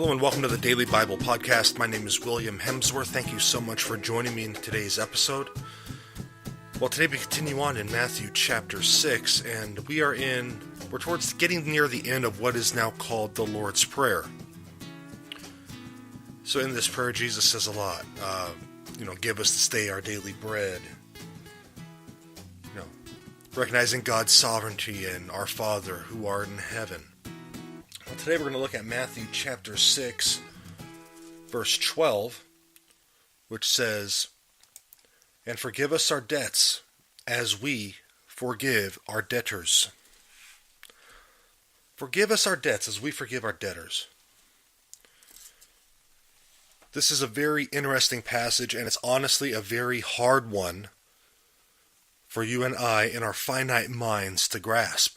Hello and welcome to the Daily Bible Podcast. My name is William Hemsworth. Thank you so much for joining me in today's episode. Well, today we continue on in Matthew chapter 6, and we're towards getting near the end of what is now called the Lord's Prayer. So in this prayer, Jesus says a lot. Give us this day our daily bread. Recognizing God's sovereignty and our Father who art in heaven. Well, today we're going to look at Matthew chapter 6, verse 12, which says, "And forgive us our debts, as we forgive our debtors." Forgive us our debts as we forgive our debtors. This is a very interesting passage, and it's honestly a very hard one for you and I in our finite minds to grasp.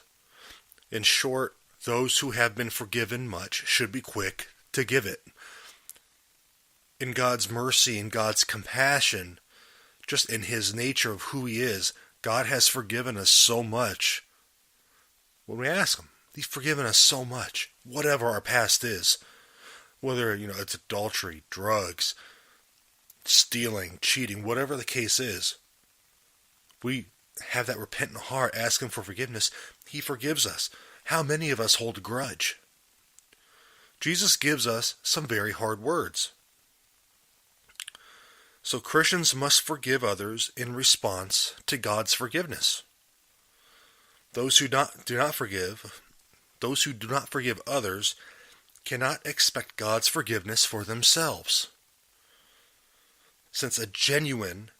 In short, those who have been forgiven much should be quick to give it. In God's mercy and God's compassion, just in His nature of who He is, God has forgiven us so much. When we ask Him, He's forgiven us so much, whatever our past is. Whether, it's adultery, drugs, stealing, cheating, whatever the case is. We have that repentant heart, ask Him for forgiveness. He forgives us. How many of us hold a grudge? Jesus gives us some very hard words. So Christians must forgive others in response to God's forgiveness. Those who do not forgive others cannot expect God's forgiveness for themselves. Since a genuine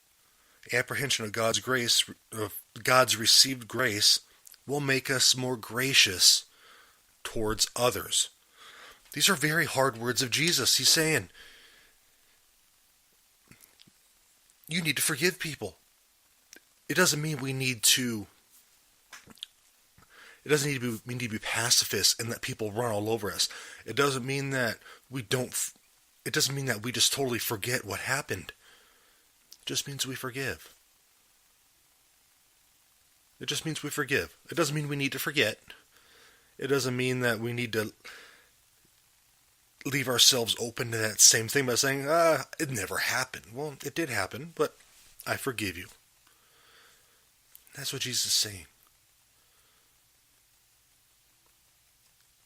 apprehension of God's grace, of God's received grace, will make us more gracious towards others. These are very hard words of Jesus. He's saying, you need to forgive people. It doesn't mean we need to be pacifists and let people run all over us. It doesn't mean that we just totally forget what happened. It just means we forgive. It just means we forgive. It doesn't mean we need to forget. It doesn't mean that we need to leave ourselves open to that same thing by saying, it never happened. Well, it did happen, but I forgive you. That's what Jesus is saying.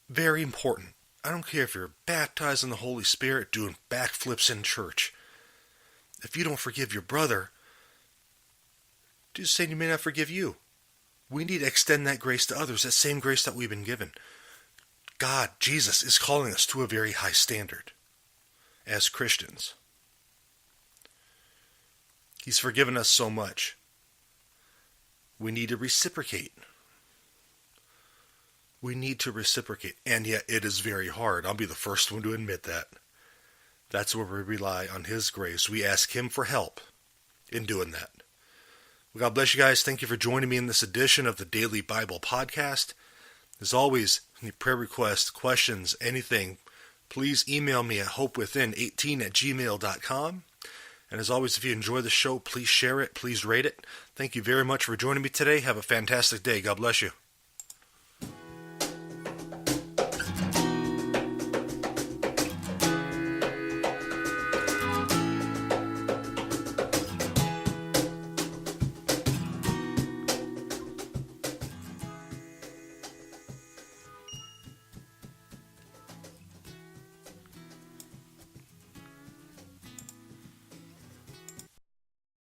Very important. I don't care if you're baptized in the Holy Spirit, doing backflips in church. If you don't forgive your brother, Jesus is saying He may not forgive you. We need to extend that grace to others, that same grace that we've been given. God, Jesus, is calling us to a very high standard as Christians. He's forgiven us so much. We need to reciprocate. And yet it is very hard. I'll be the first one to admit that. That's where we rely on His grace. We ask Him for help in doing that. Well, God bless you guys. Thank you for joining me in this edition of the Daily Bible Podcast. As always, any prayer requests, questions, anything, please email me at hopewithin18@gmail.com. And as always, if you enjoy the show, please share it, please rate it. Thank you very much for joining me today. Have a fantastic day. God bless you.